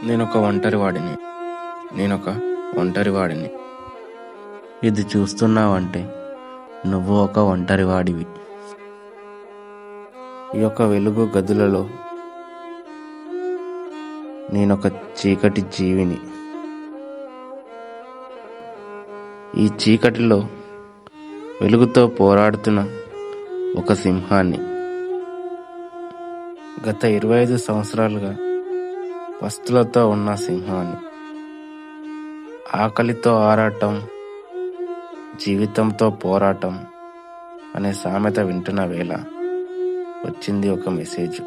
నేనొక ఒంటరివాడిని. నేనొక ఒంటరివాడిని. ఇది చూస్తున్నావంటే నువ్వు ఒక ఒంటరివాడివి. ఈ యొక్క వెలుగు గదులలో నేనొక చీకటి జీవిని. ఈ చీకటిలో వెలుగుతో పోరాడుతున్న ఒక సింహాన్ని. గత 25 సంవత్సరాలుగా పస్తులతో ఉన్న సింహాన్ని. ఆకలితో ఆరాటం, జీవితంతో పోరాటం అనే సామెత వింటున్న వేళ వచ్చింది ఒక మెసేజ్.